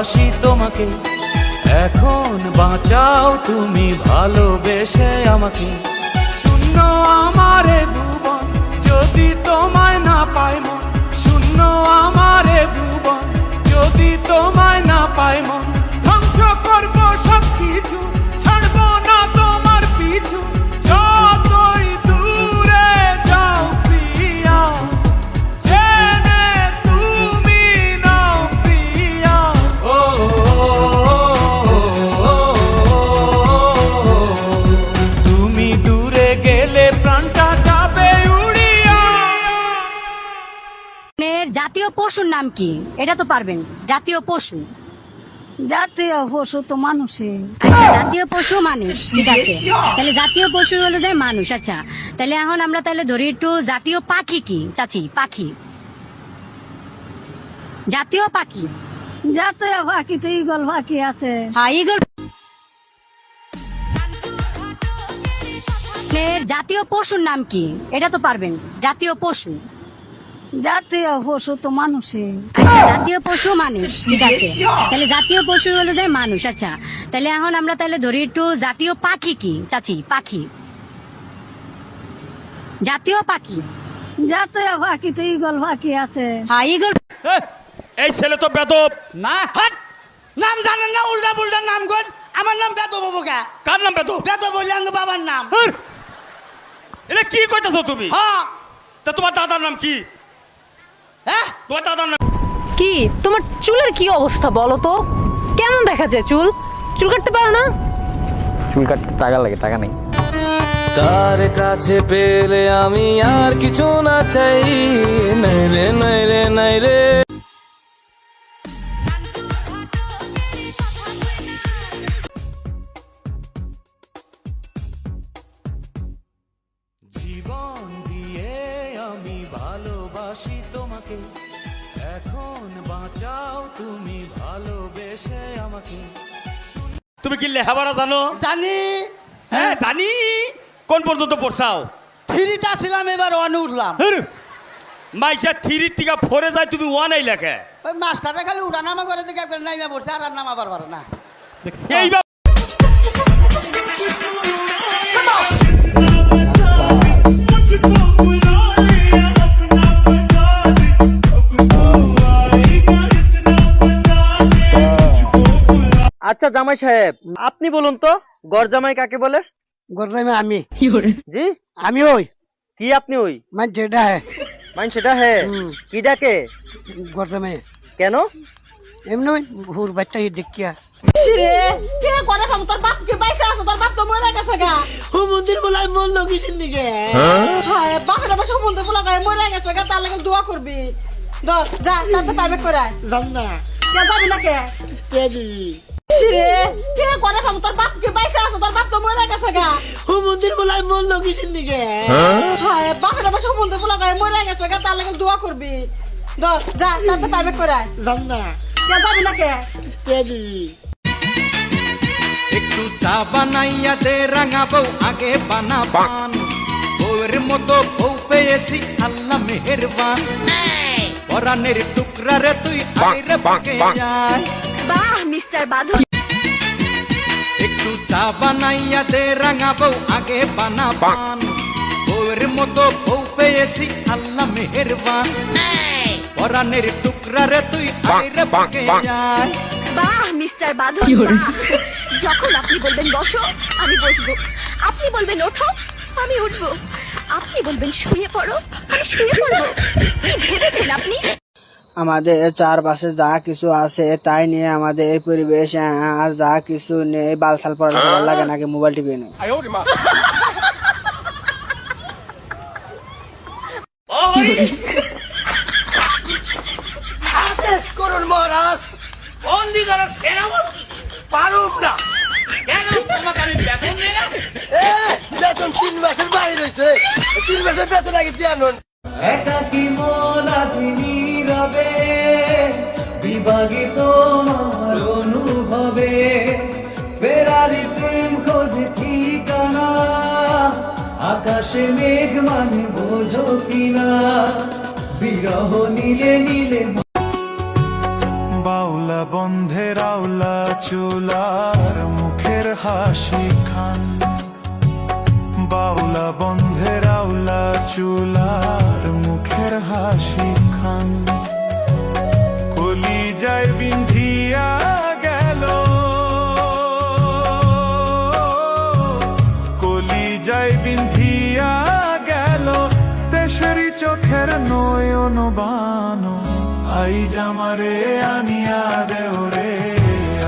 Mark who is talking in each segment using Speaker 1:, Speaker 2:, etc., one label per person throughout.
Speaker 1: ভালোবাসি তোমাকে, এখন বাঁচাও তুমি ভালোবেসে আমাকে। শূন্য আমারে ভুবন, যদি তোমায় না পাই মন। শূন্য আমারে ভুবন, যদি তোমায় না পাই মন। ধ্বংস করবো সব কিছু, ছাড়বো না তোমার পিছু। যতই দূরে যাও প্রিয়া, জেনে তুমি নাও প্রিয়া। ও তুমি দূরে গেলে প্রাণটা যাবে উড়িয়া।
Speaker 2: জাতীয় পশুর নাম কি? এটা তো পারবেন। জাতীয় পশু,
Speaker 3: জাতীয় পশু তো মানুষের।
Speaker 2: আচ্ছা জাতীয় পশু মানুষ, ঠিক আছে। তাহলে জাতীয় পশু হলো যে মানুষ। আচ্ছা তাহলে এখন আমরা তাহলে ধরি একটু জাতীয় পাখি কি চাচি? পাখি, জাতীয় পাখি।
Speaker 3: জাতীয় পাখি তো ইগল পাখি আছে।
Speaker 2: হ্যাঁ ইগল। জাতীয় পশুর নাম কি? এটা তো পারবেন। জাতীয় পশু,
Speaker 3: জাতীয় পশু তো মানুষের।
Speaker 2: আচ্ছা জাতীয় পশু মানুষ, ঠিক আছে। তাহলে জাতীয় পশু হলো যে মানুষ। আচ্ছা তাহলে এখন আমরা তাহলে ধরি একটু জাতীয় পাখি কি চাচি? পাখি, জাতীয় পাখি।
Speaker 3: জাতীয় পাখি তো ইগল পাখি আছে।
Speaker 2: হ্যাঁ ইগল।
Speaker 4: এই ছেলে তো বেদব
Speaker 5: না। হাট! নাম জানেন না, উল্টা পুল্টা নাম কর। আমার নাম বেদব বোকা।
Speaker 4: কার নাম বেদব?
Speaker 5: বেদব বললে আমার বাবার নাম।
Speaker 4: এটা কি কইতাছো তুমি?
Speaker 5: হ্যাঁ।
Speaker 4: তা তোমার দাদার নাম কি?
Speaker 5: হ্যাঁ?
Speaker 4: তোমার দাদার নাম
Speaker 6: কি তোমার চুলের কি অবস্থা বলো তো? কেমন দেখা যায় চুল? চুল কাটতে পারো না?
Speaker 7: চুল কাটতে টাকা লাগে, টাকা নেই।
Speaker 1: তার কাছে পেলে আমি আর কিছু না চাই। নাই রে নাই রে নাই রে। জীবন দিয়ে আমি ভালোবাসি তোমাকে, এখন বাঁচাও তুমি ভালোবেসে আমাকে।
Speaker 4: তুমি কি লেখাপড়া জানো?
Speaker 5: জানি।
Speaker 4: হ্যাঁ জানি। কোন পর্যন্ত পড়ছাও?
Speaker 5: থ্রিটা ছিলাম, এবার ওয়ানে উঠলাম।
Speaker 4: মাইসা থ্রির থেকে ফোরে যায়, তুমি ওয়ানেই লেখে।
Speaker 5: ওই মাস্টারটা খালি উঠানামা করে দিকে একবার নাইমা পড়ছে, আর আর নামাবার পারে না।
Speaker 4: এইবার
Speaker 7: আচ্ছা জামাই সাহেব, আপনি বলুন তো গড় জামাই কাকে বলে?
Speaker 3: গরমে আমি
Speaker 7: জি
Speaker 3: আমি ওই
Speaker 7: কি আপনি ওই
Speaker 3: মানে যেটা হ্যাঁ
Speaker 7: মান সেটা হে কি ডাকে?
Speaker 3: গরমে
Speaker 7: কেন?
Speaker 3: এমনি হুর বাচ্চা দেখিয়া।
Speaker 8: রে কে করে খাম? তোর বাপ কি বাইসা আছে? তোর বাপ তো মরে গেছে গা।
Speaker 5: ও মন্দির বলাই মন কিসের দিকে?
Speaker 8: হ্যাঁ বাপের বসে মন্দির বলা গায় মরে গেছে গা, তার লাগে দোয়া করবি। যা তাতে প্রাইভেট করে
Speaker 5: জান না।
Speaker 8: কে যাবি না কে?
Speaker 5: কে দিবি?
Speaker 8: রে কে করে খাম? তোর বাপ কি বাইসা আছে? তোর বাপ তো মরে গেছে গা।
Speaker 5: ও মন্দির বলাই মন কিসের দিকে?
Speaker 8: হ্যাঁ বাপের বসে মন্দির বলা গায় মরে গেছে গা, তার লাগে দোয়া করবি। যা তাতে প্রাইভেট করে
Speaker 5: জান না।
Speaker 8: কে যাবি না কে?
Speaker 5: কে দিবি?
Speaker 1: একটু চা বানাইয়া দে রাঙা বউ, আগে বানা পান। বউয়ের মতো বউ পেয়েছি, আল্লাহ মেহেরবান। পরাণের টুকরা রে তুই, আইরে বাকে যায়।
Speaker 8: বাহ মিস্টার বাদু।
Speaker 1: একটু চা বানাইয়া দে রাঙা বউ, আগে বানা পান। বউয়ের মতো বউ পেয়েছি, আল্লাহ মেহেরবান। পরাণের টুকরা রে তুই, আইরে বাকে যায়।
Speaker 8: বাহ মিস্টার বাদু। যখন আপনি বলবেন বসো আমি বসবো, আপনি বলবেন ওঠো আমি উঠবো, আপনি বলবেন শুয়ে পড়ো আমি শুয়ে পড়বো। কি ভেবেছেন আপনি?
Speaker 3: আমাদের চারপাশে যা কিছু আছে তাই নিয়ে আমাদের এই পরিবেশ, আর যা কিছু নেই বালসাল পড়া ভালো লাগে নাকি মোবাইল টিভি নেই।
Speaker 5: আদেশ করুন মহারাজ, বন্দি করার সেনাপতি পারুম না। কেন তোমাকে আমি বেতন দিই না? বেতন 3 মাসের বাইরে রয়েছে, 3 মাসের বেতন আগে দিয়ে আনুন।
Speaker 1: একাকী মন আজি নীরবে, বিভাগী তোমার অনুভবে। ফেরারি প্রেম খোঁজে ঠিকানা, আকাশে মেঘ মানে বোঝো কিনা। বিরহ নীলে নীলে বাউলা
Speaker 9: বাউলা বন্ধের আওলা চুলার মুখের হাসি খান, বাউলা বন্ধের আওলা চুলার মুখের হাসি খান, কলি যায় বিন্ধিয়া গেল, কলি যায় বিন্ধিয়া গেল, দেশেরই চোখের নয়ন বানো, আই জামারে আনিয়া দেওরে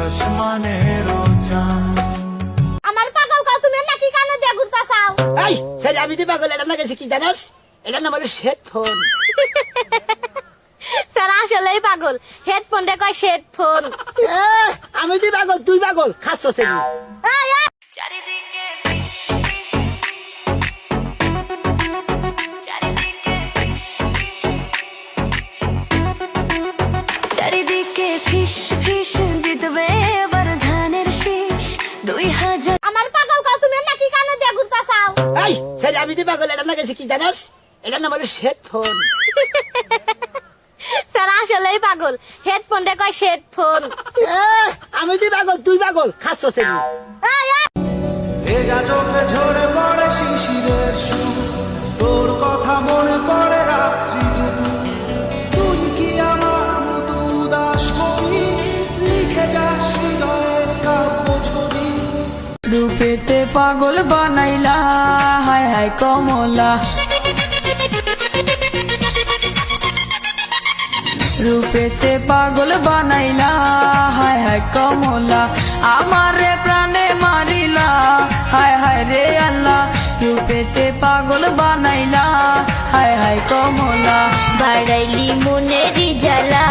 Speaker 9: আসমানের চান।
Speaker 8: আমার পাগল কও তুমি নাকি কানে দিয়ে ঘুরতা চাও?
Speaker 5: এই ছেলে আমি দি পাগল, এটা লাগাইছে কি জানাস? এটা নাম হলো হেডফোন।
Speaker 8: স্যার আসলেই পাগল, হেডফোন রে কয় হেডফোন।
Speaker 5: আমি দি পাগল, তুই পাগল, খাচ্ছ তুমি।
Speaker 8: চারিদিকে চারিদিকে ফিস ফিস জিতবে এবার ধানের শীষ 2000। আমার পাগল কও তুমি নাকি কানে দিয়ে ঘুরতা চাও?
Speaker 5: এই ছেলে আমি দি পাগল, এটা লাগাইছে কি জানাস? এটা নাম হলো হেডফোন।
Speaker 8: স্যার আসলেই পাগল, হেডফোন রে কয় হেডফোন।
Speaker 5: আমি দি পাগল, তুই পাগল, খাচ্ছ তুমি।
Speaker 1: ভেজা চোখে ঝরে পড়ে শিশিরের সুর, তোর কথা মনে পড়ে রাত্রি দুপুর, তুই কি আমার মতো উদাস কবি, লিখে যাস হৃদয়ের কাব্য ছবি।
Speaker 6: রূপেতে পাগল বানাইলা হায় হায় কমলা, রূপেতে পাগল বানাইলা হায় হায় কমলা, আমারে প্রাণে মারিলা হায় হায় রে আল্লাহ, রূপেতে পাগল বানাইলা হায় হায় কমলা,
Speaker 8: বাড়াইলি মনেরই জ্বালা।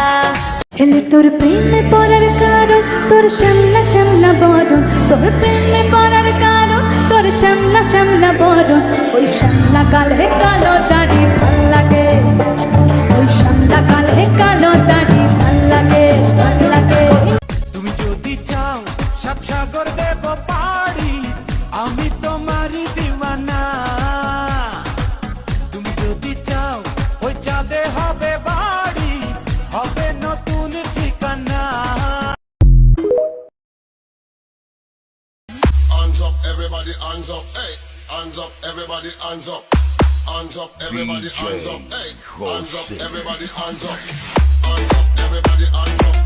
Speaker 10: ছেলে তোর প্রেমে পড়ার কারণ তোর শ্যামলা শ্যামলা বরণ, তোর প্রেমে পড়ার কারণ তোর শ্যামলা শ্যামলা বরণ, ওই শ্যামলা কালে কালো দাড়ি ভাল লাগে, ওই শ্যামলা কালে কালো দাড়ি ভাল লাগে ভাল লাগে।
Speaker 1: তুমি যদি চাও সাত সাগর দেব পাড়ি, আমি তোমারই দিওয়ানা। তুমি যদি চাও ওই চাঁদে হবে বাড়ি, হবে নতুন ঠিকানা।
Speaker 11: Hands up, everybody, hands up, hey. Hands up, everybody, hands up. Hands up, everybody, hands up, hey. Hands up, everybody, hands up. Hands up, everybody, hands up.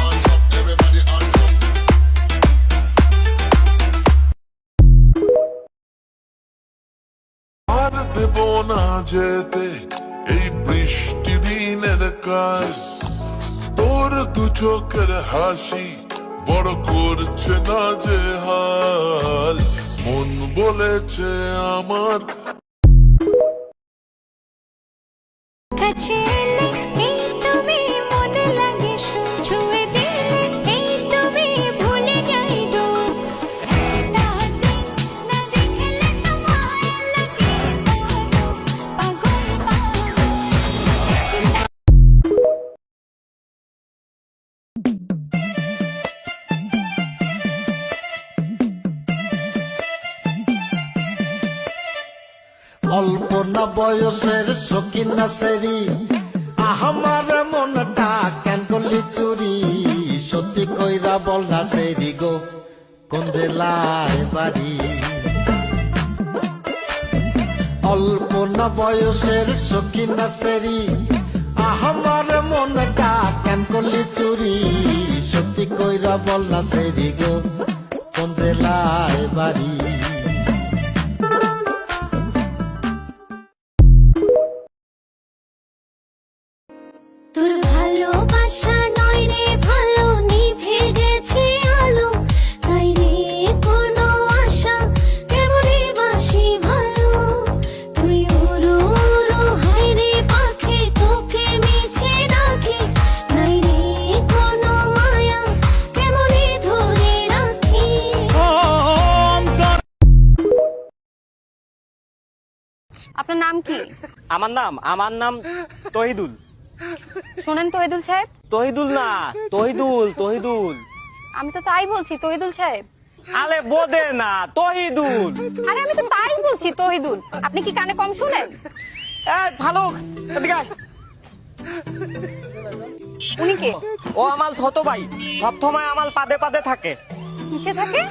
Speaker 11: Hands up, everybody, hands up.
Speaker 9: আর দেব না যেতে এই বৃষ্টি দিনের কাজ, তোর দু চোখের হাসি বড় করছে না যে হাল, মন বলেছে আমার
Speaker 10: কাছে এলে এই তুমি মনে লাগে, ছুঁয়ে দিলে এই তুমি ভুলে যাই গো, না দেখলে তোমায় লাগে পাগল পাগল।
Speaker 11: অল্প না বয়সের সকিনা সেরি, আমার মনটা কেন করলি চুরি, সত্যি কইরা বল না সেরি গো, কোন জেলায় বাড়ি? অল্প না বয়সের সকিনা সেরি, আমার মনটা কেন করলি চুরি, সত্যি কইরা বল না সেরি গো, কোন জেলায় বাড়ি?
Speaker 10: তোর ভালোবাসা নয় রে ভালো, নিভে গেছে আলো, তাই রে কোনো আশা কেবলই বাসি ভালো, তুই উড়ো উড়ো হায় রে পাখি, তোকে মিছে রাখি, নাই রে কোনো মায়া কেবলই ধরে রাখি।
Speaker 6: আপনার নাম কি?
Speaker 4: আমার নাম তহিদুল।
Speaker 6: শোনেন তহিদুল সাহেব,
Speaker 4: তহিদুল না, তহিদুল তহিদুল।
Speaker 6: আমি তো তাই বলছি তহিদুল সাহেব।
Speaker 4: আলে বোদে না, তহিদুল।
Speaker 6: আরে আমি তো তাই বলছি তহিদুল, আপনি কি কানে কম শুনেন?
Speaker 4: এই ফালুক, এদিকে আয়।
Speaker 6: উনি কে?
Speaker 7: ও আমার ছোট ভাই, সবসময় আমার পাদে পাদে থাকে।
Speaker 6: কিসে থাকে?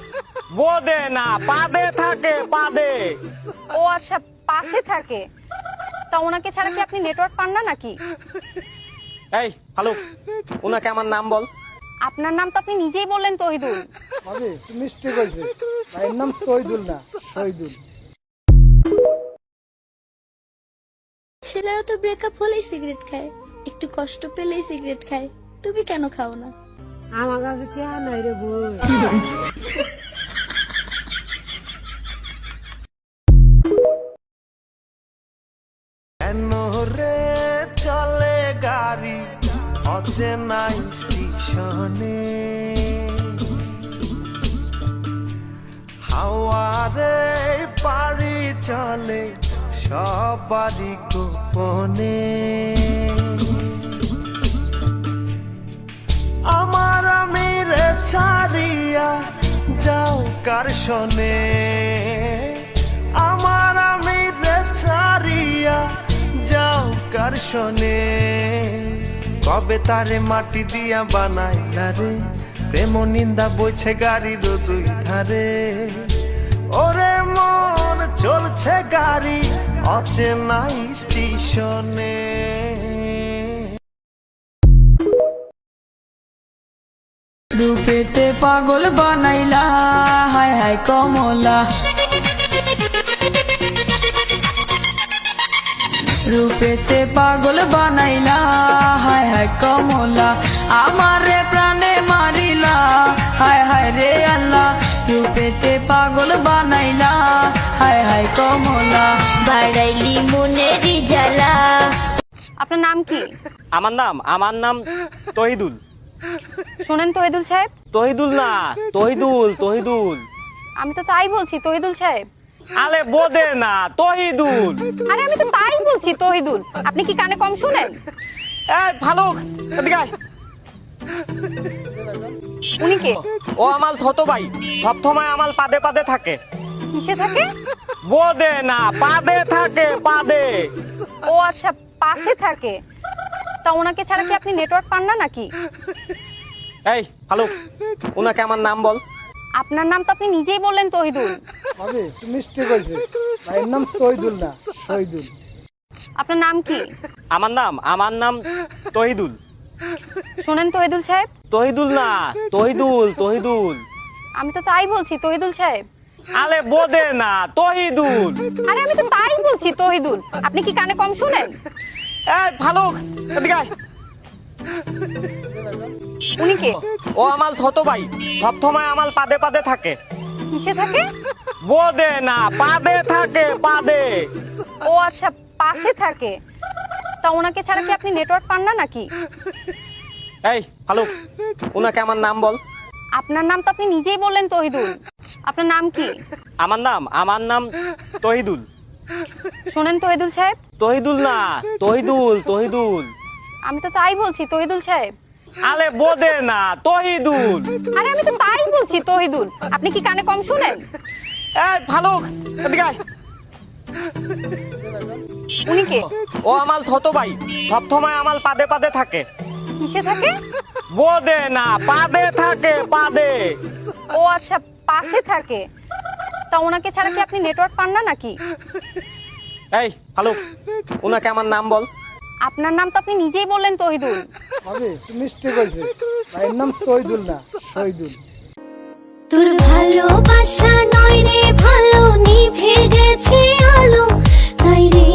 Speaker 7: বোদে না, পাদে থাকে, পাদে।
Speaker 6: ও আচ্ছা, পাশে থাকে। তা ওনাকে ছাড়া কি আপনি নেটওয়ার্ক পান না নাকি?
Speaker 7: এই হ্যালো, ওনাকে আমার নাম বল।
Speaker 6: আপনার নাম তো আপনি নিজেই বললেন তহিদুল।
Speaker 3: ভাবি মিস্টেক হয়েছে, ভাইয়ের নাম তৈদুল না শহীদুল।
Speaker 10: ছেলেরা তো ব্রেকআপ হলেই সিগারেট খায়, একটু কষ্ট পেলেই সিগারেট খায়, তুমি কেন খাও না?
Speaker 3: আমার কাছে কে নাই রে বই।
Speaker 5: কেন রে চলে গাড়ি অচেনা স্টেশনে, হাওয়ারে বাড়ি চলে সবারই গোপনে। আমার আমিরে ছাড়িয়া যাও কার শোনে, আমার আমিরে ছাড়িয়া যাও কার শোনে। কবে তারে মাটি দিয়া বানাইলা রে, প্রেম নিন্দা বইছে গাড়ির দুই ধারে। ওরে মন চলছে গাড়ি অচেনা স্টেশনে।
Speaker 10: রূপেতে পাগল বানাইলা হায় হায় কমলা, রূপেতে পাগল বানাইলা হায় হায় কমলা, আমারে প্রাণে মারিলা হায় হায় রে আল্লাহ, রূপেতে পাগল বানাইলা হায় হায় কমলা, বাড়াইলি মনেরই জ্বালা।
Speaker 6: আপনার নাম কি?
Speaker 7: আমার নাম তহিদুল।
Speaker 6: শোনেন তহিদুল সাহেব,
Speaker 7: তহিদুল না, তহিদুল, তহিদুল।
Speaker 6: আমি তো তাই বলছি তহিদুল সাহেব।
Speaker 7: আলে বোদে না, তহিদুল।
Speaker 6: আরে আমি তো তাই বলছি তহিদুল, আপনি কি কানে কম শুনেন?
Speaker 7: এই ফালুক, এদিকে আয়।
Speaker 6: উনি কে?
Speaker 7: ও আমার ছোট ভাই, সবসময় আমার পাদে পাদে থাকে।
Speaker 6: কিসে থাকে?
Speaker 7: বোদে না, পাদে থাকে, পাদে।
Speaker 6: ও আচ্ছা, পাশে থাকে। তা ওনাকে ছাড়া কি আপনি নেটওয়ার্ক পান না নাকি?
Speaker 7: এই ফালুক, ওনাকে আমার নাম বল।
Speaker 6: আপনার নাম তো আপনি নিজেই বললেন তহিদুল।
Speaker 3: ভাবি মিস্টেক হয়েছে, ভাইয়ের নাম তৈদুল না শহীদুল।
Speaker 6: আপনার নাম কি?
Speaker 7: আমার নাম তহিদুল।
Speaker 6: শোনেন তহিদুল সাহেব,
Speaker 7: তহিদুল না, তহিদুল, তহিদুল।
Speaker 6: আমি তো তাই বলছি তহিদুল সাহেব।
Speaker 7: আলে বোদে না, তহিদুল।
Speaker 6: আরে আমি তো তাই বলছি তহিদুল, আপনি কি কানে কম শুনেন?
Speaker 7: এই ফালুক, এদিকে আয়।
Speaker 6: উনি কে?
Speaker 7: ও আমার ছোট ভাই, সবসময় আমার পাদে পাদে থাকে।
Speaker 6: কিসে থাকে?
Speaker 7: বোদে না, পাদে থাকে, পাদে।
Speaker 6: ও আচ্ছা, পাশে থাকে। তা ওনাকে ছাড়া কি আপনি নেটওয়ার্ক পান না নাকি?
Speaker 7: এই ফালুক, ওনাকে আমার নাম বল।
Speaker 6: আপনার নাম তো আপনি নিজেই বললেন তহিদুল। আপনার নাম কি?
Speaker 7: আমার নাম তহিদুল।
Speaker 6: শোনেন তহিদুল সাহেব,
Speaker 7: তহিদুল না, তহিদুল, তহিদুল।
Speaker 6: আমি তো তাই বলছি তহিদুল সাহেব।
Speaker 7: আলে বোদে না, তহিদুল।
Speaker 6: আরে আমি তো তাই বলছি তহিদুল, আপনি কি কানে কম শুনেন?
Speaker 7: এই ফালুক, এদিকে আয়।
Speaker 6: উনি কে?
Speaker 7: ও আমার ছোট ভাই, সবসময় আমার পাদে পাদে থাকে।
Speaker 6: কিসে থাকে?
Speaker 7: বোদে না, পাদে থাকে, পাদে।
Speaker 6: ও আচ্ছা, পাশে থাকে। তা ওনাকে ছাড়া কি আপনি নেটওয়ার্ক পান না নাকি?
Speaker 7: এই ফালুক, ওনাকে আমার নাম বল।
Speaker 6: আপনার নাম তো আপনি নিজেই বললেন তহিদুল।
Speaker 3: ভাবি মিস্টেক হয়েছে, ভাইয়ের নাম তৈদুল না শহীদুল।
Speaker 10: তোর ভালোবাসা নয় রে ভালো, নিভে গেছে আলো, তাই রে